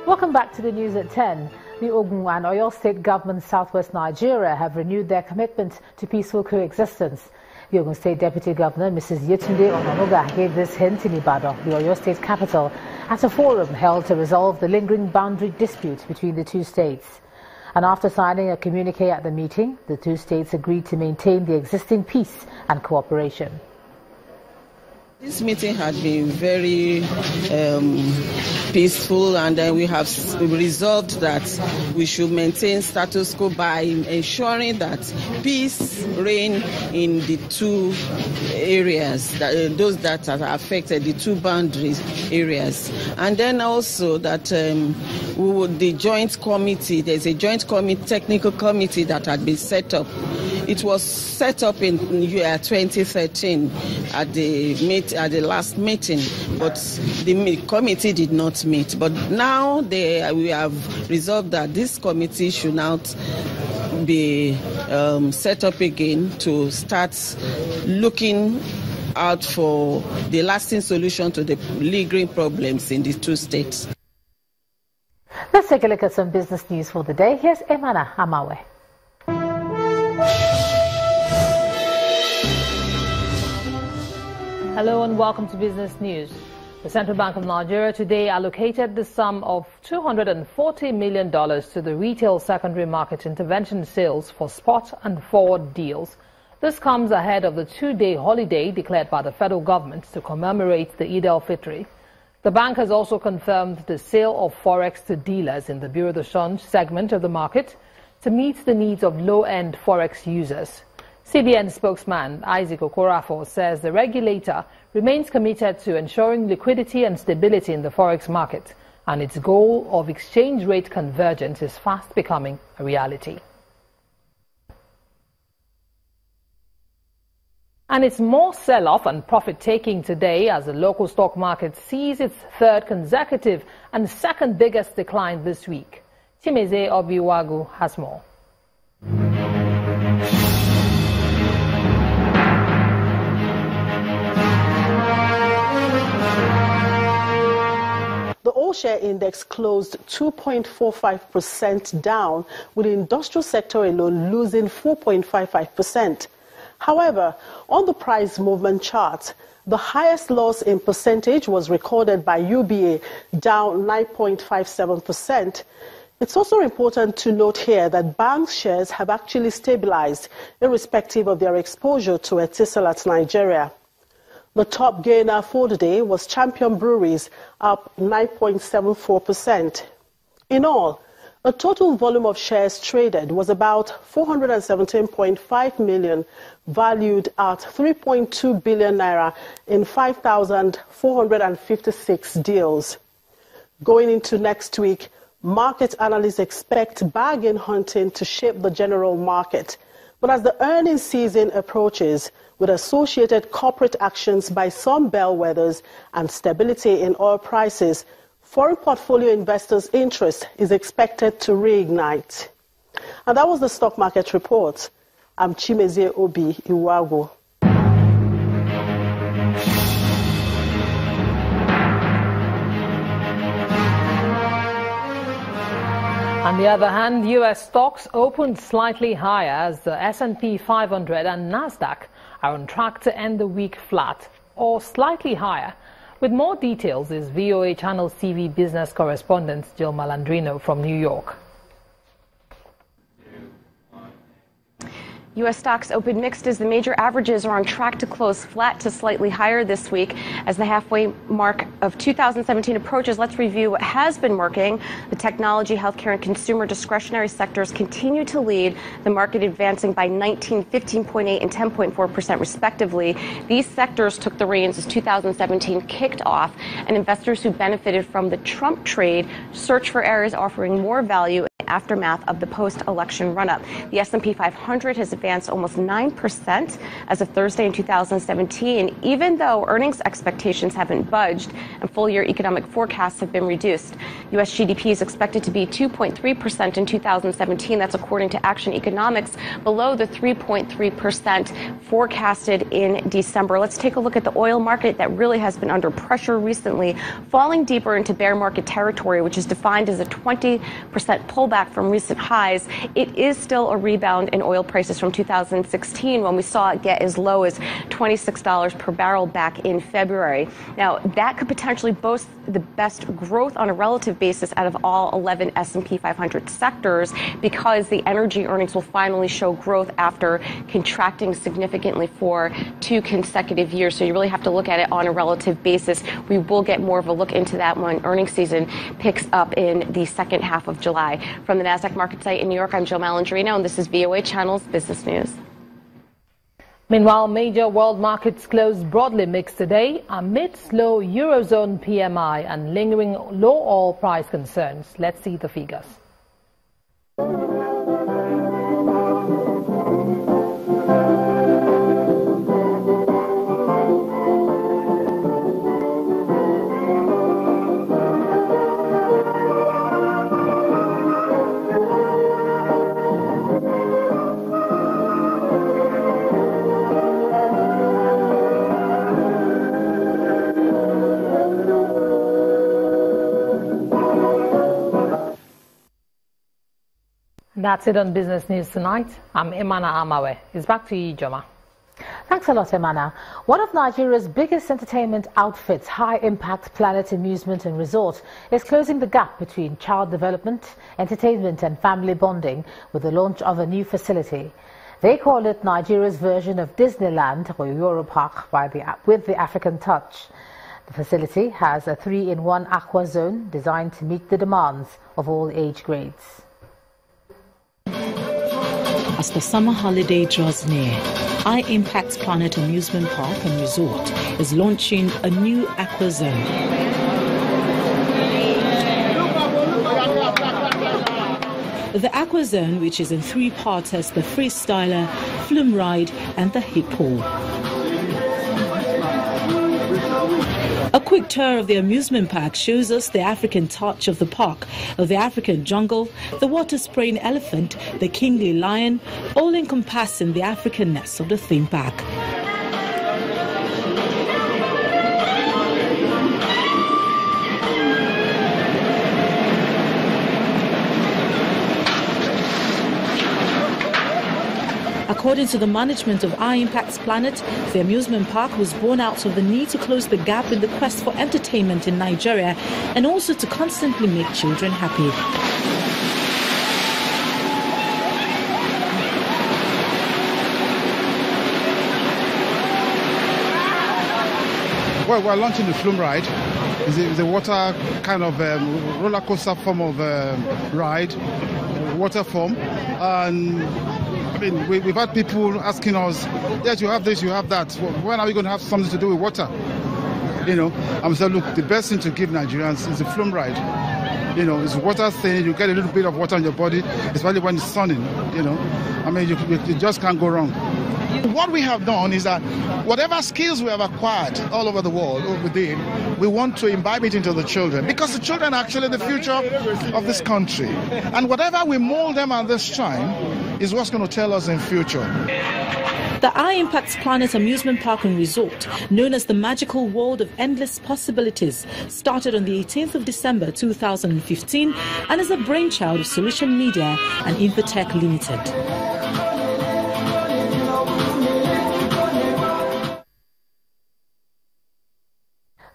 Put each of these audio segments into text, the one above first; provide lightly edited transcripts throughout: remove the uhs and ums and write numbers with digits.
Welcome back to the news at 10. The Ogun and Oyo State governments southwest Nigeria have renewed their commitment to peaceful coexistence. The Ogun State Deputy Governor, Mrs. Yetunde Ononuga, gave this hint in Ibadan, the Oyo State capital, at a forum held to resolve the lingering boundary dispute between the two states. And after signing a communique at the meeting, the two states agreed to maintain the existing peace and cooperation. This meeting had been very peaceful, and we have resolved that we should maintain status quo by ensuring that peace reign in the two areas, those that are affected, the two boundary areas. And then also that the joint committee, there's a joint technical committee that had been set up. It was set up in year 2013 at the last meeting, but the committee did not meet. But now we have resolved that this committee should now be set up again to start looking out for the lasting solution to the lingering problems in the two states. Let's take a look at some business news for the day. Here's Emana Amawe. Hello and welcome to Business News. The Central Bank of Nigeria today allocated the sum of $240 million to the retail secondary market intervention sales for spot and forward deals. This comes ahead of the two-day holiday declared by the federal government to commemorate the Eid al-Fitr. The bank has also confirmed the sale of FOREX to dealers in the Bureau de Change segment of the market to meet the needs of low-end FOREX users. CBN spokesman Isaac Okorafor says the regulator remains committed to ensuring liquidity and stability in the forex market, and its goal of exchange rate convergence is fast becoming a reality. And it's more sell-off and profit-taking today as the local stock market sees its third consecutive and second biggest decline this week. Chimeze Obiwagu has more. The all-share index closed 2.45% down, with the industrial sector alone losing 4.55%. However, on the price movement chart, the highest loss in percentage was recorded by UBA, down 9.57%. It's also important to note here that bank shares have actually stabilized, irrespective of their exposure to Etisalat Nigeria. The top gainer for the day was Champion Breweries, up 9.74%. In all, the total volume of shares traded was about 417.5 million, valued at 3.2 billion naira in 5,456 deals. Going into next week, market analysts expect bargain hunting to shape the general market. But as the earnings season approaches, with associated corporate actions by some bellwethers and stability in oil prices, foreign portfolio investors' interest is expected to reignite. And that was the stock market report. I'm Chimeze Obi Iwago. On the other hand, U.S. stocks opened slightly higher as the S&P 500 and Nasdaq are on track to end the week flat or slightly higher. With more details is VOA Channel TV business correspondent Jill Malandrino from New York. U.S. stocks opened mixed as the major averages are on track to close flat to slightly higher this week. As the halfway mark of 2017 approaches, let's review what has been working. The technology, healthcare, and consumer discretionary sectors continue to lead, the market advancing by 19, 15.8, and 10.4% respectively. These sectors took the reins as 2017 kicked off, and investors who benefited from the Trump trade search for areas offering more value aftermath of the post-election run-up. The S&P 500 has advanced almost 9% as of Thursday in 2017, even though earnings expectations haven't budged and full-year economic forecasts have been reduced. U.S. GDP is expected to be 2.3% in 2017. That's according to Action Economics, below the 3.3% forecasted in December. Let's take a look at the oil market that really has been under pressure recently, falling deeper into bear market territory, which is defined as a 20% pullback from recent highs. It is still a rebound in oil prices from 2016, when we saw it get as low as $26 per barrel back in February. Now, that could potentially boast the best growth on a relative basis out of all 11 S&P 500 sectors, because the energy earnings will finally show growth after contracting significantly for 2 consecutive years. So you really have to look at it on a relative basis. We will get more of a look into that when earnings season picks up in the second half of July. From the NASDAQ market site in New York, I'm Joe Malandrino, and this is VOA Channel's Business News. Meanwhile, major world markets closed broadly mixed today amid slow Eurozone PMI and lingering low oil price concerns. Let's see the figures. That's it on Business News tonight. I'm Imana Amawe. It's back to you, Joma. Thanks a lot, Imana. One of Nigeria's biggest entertainment outfits, High Impact Planet Amusement and Resort, is closing the gap between child development, entertainment and family bonding with the launch of a new facility. They call it Nigeria's version of Disneyland or Europark with the African touch. The facility has a 3-in-1 aqua zone designed to meet the demands of all age grades. As the summer holiday draws near, High Impact Planet Amusement Park and Resort is launching a new aqua zone. The aqua zone, which is in 3 parts, has the freestyler, flume ride and the hip pool. A quick tour of the amusement park shows us the African touch of the park, of the African jungle, the water-spraying elephant, the kingly lion, all encompassing the Africanness of the theme park. According to the management of High Impact Planet, the amusement park was born out of the need to close the gap in the quest for entertainment in Nigeria and also to constantly make children happy. Well, we're launching the flume ride. It's a water kind of roller coaster form of ride, water form. And I mean, we've had people asking us, yes, you have this, you have that. When are we going to have something to do with water? You know, I'm saying, look, the best thing to give Nigerians is a flume ride. You know, it's water thing. You get a little bit of water on your body, especially when it's sunning. You know, I mean, you just can't go wrong. What we have done is that whatever skills we have acquired all over the world, within, we want to imbibe it into the children, because the children are actually the future of this country. And whatever we mold them at this time is what's going to tell us in future. The High Impact Planet Amusement Park and Resort, known as the magical world of endless possibilities, started on the 18th of December 2015 and is a brainchild of Solution Media and Infotech Limited.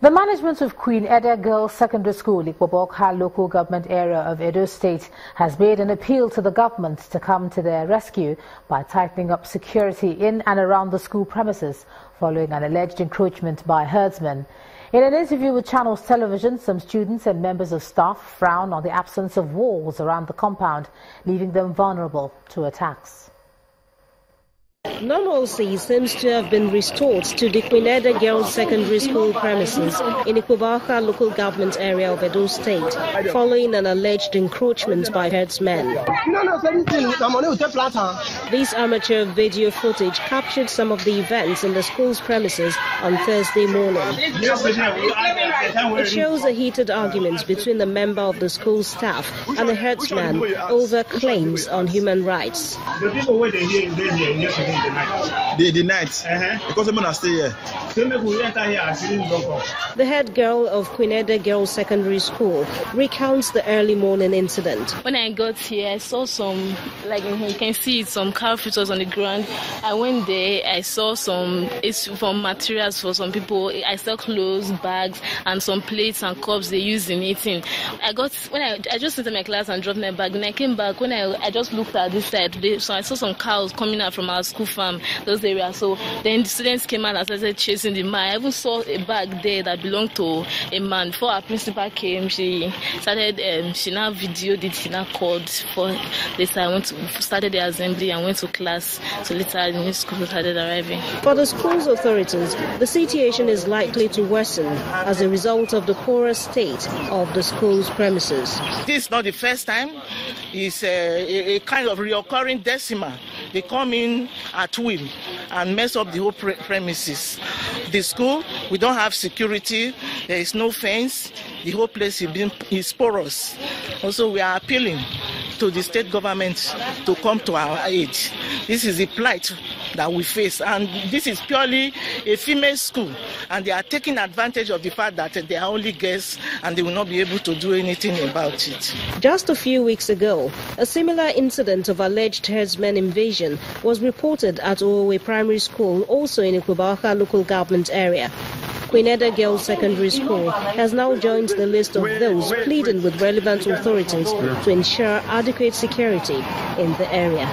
The management of Queen Edda Girls Secondary School, Ikpobokha local government area of Edo State, has made an appeal to the government to come to their rescue by tightening up security in and around the school premises following an alleged encroachment by herdsmen. In an interview with Channels Television, some students and members of staff frown on the absence of walls around the compound, leaving them vulnerable to attacks. Normalcy seems to have been restored to the Queen Girls Secondary School premises in the Ikubaka local government area of Edo State, following an alleged encroachment by herdsmen. This amateur video footage captured some of the events in the school's premises on Thursday morning. It shows a heated argument between the member of the school staff and the herdsman over claims on human rights. The people where they here the night, because I'm gonna stay here. The head girl of Queen Girls Secondary School recounts the early morning incident. When I got here, I saw some, like you can see, some cow filters on the ground. I went there, I saw some materials for some people. I saw clothes, bags, and some plates and cups they use in eating. I just went to my class and dropped my bag. When I came back, when I just looked at this side, so I saw some cows coming out from our school farm, those areas. So then the students came out and started chasing the man. I even saw a bag there that belonged to a man. Before our principal came, she started, she now videoed it, she now called for later. I started the assembly and went to class. So later the new school started arriving. For the school's authorities, the situation is likely to worsen as a result of the poorer state of the school's premises. This is not the first time. It's a kind of reoccurring decimal. They come in at will and mess up the whole premises. The school, we don't have security. There is no fence. The whole place is porous. Also, we are appealing to the state government to come to our aid. This is the plight that we face, and this is purely a female school, and they are taking advantage of the fact that they are only girls and they will not be able to do anything about it. Just a few weeks ago, a similar incident of alleged herdsmen invasion was reported at Owe Primary School, also in Ikubaka local government area. Queen Girls Secondary School has now joined the list of those pleading with relevant authorities to ensure adequate security in the area.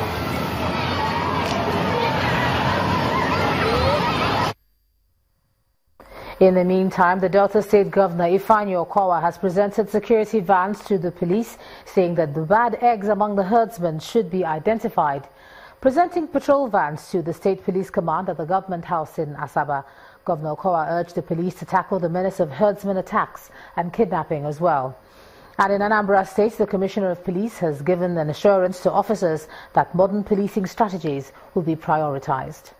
In the meantime, the Delta State Governor Ifeanyi Okowa has presented security vans to the police, saying that the bad eggs among the herdsmen should be identified. Presenting patrol vans to the State Police Command at the Government House in Asaba, Governor Okowa urged the police to tackle the menace of herdsmen attacks and kidnapping as well. And in Anambra State, the Commissioner of Police has given an assurance to officers that modern policing strategies will be prioritized.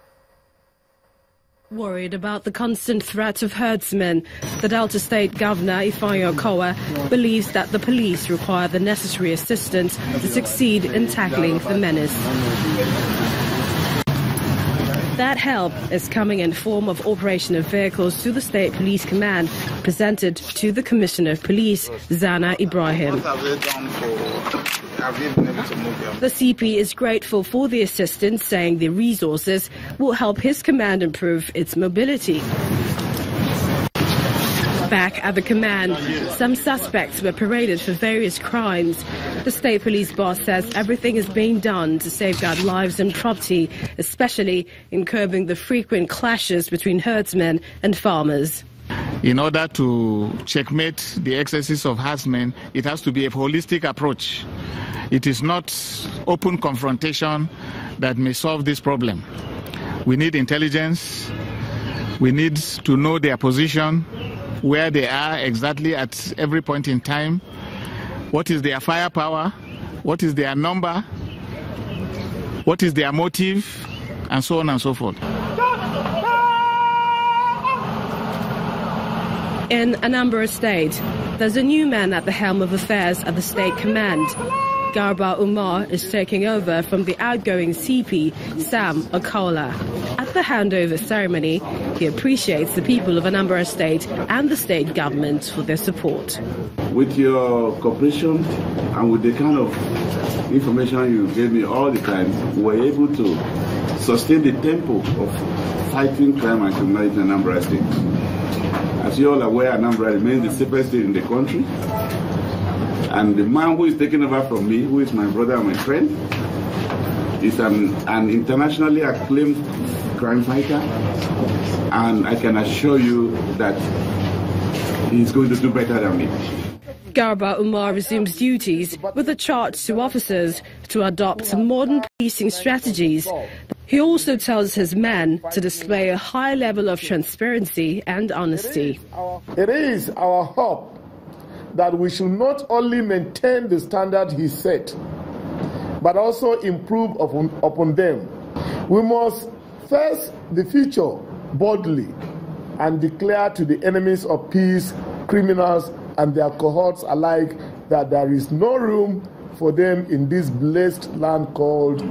Worried about the constant threat of herdsmen, the Delta State Governor Ifeanyi Okowa believes that the police require the necessary assistance to succeed in tackling the menace. That help is coming in form of operation of vehicles to the State Police Command, presented to the Commissioner of Police, Zana Ibrahim. The CP is grateful for the assistance, saying the resources will help his command improve its mobility. Back at the command, some suspects were paraded for various crimes. The state police boss says everything is being done to safeguard lives and property, especially in curbing the frequent clashes between herdsmen and farmers. In order to checkmate the excesses of herdsmen, it has to be a holistic approach. It is not open confrontation that may solve this problem. We need intelligence. We need to know their position, where they are exactly at every point in time, what is their firepower, what is their number, what is their motive, and so on and so forth. In Anambra State, there's a new man at the helm of affairs at the State Command. Garba Umar is taking over from the outgoing CP, Sam Okola. At the handover ceremony, he appreciates the people of Anambra State and the state government for their support. With your cooperation and with the kind of information you gave me all the time, we were able to sustain the tempo of fighting crime and criminality in Anambra State. As you all are aware, Anambra remains the safest state in the country. And the man who is taking over from me, who is my brother and my friend, is an internationally acclaimed crime fighter. And I can assure you that he's going to do better than me. Garba Umar resumes duties with a charge to officers to adopt modern policing strategies. He also tells his men to display a high level of transparency and honesty. It is our hope that we should not only maintain the standard he set, but also improve upon them. We must face the future boldly and declare to the enemies of peace, criminals and their cohorts alike, that there is no room for them in this blessed land called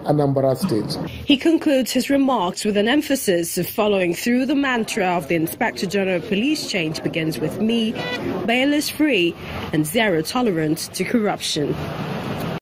Anambra State. He concludes his remarks with an emphasis of following through the mantra of the Inspector General of Police: change begins with me, bail is free, and zero tolerance to corruption.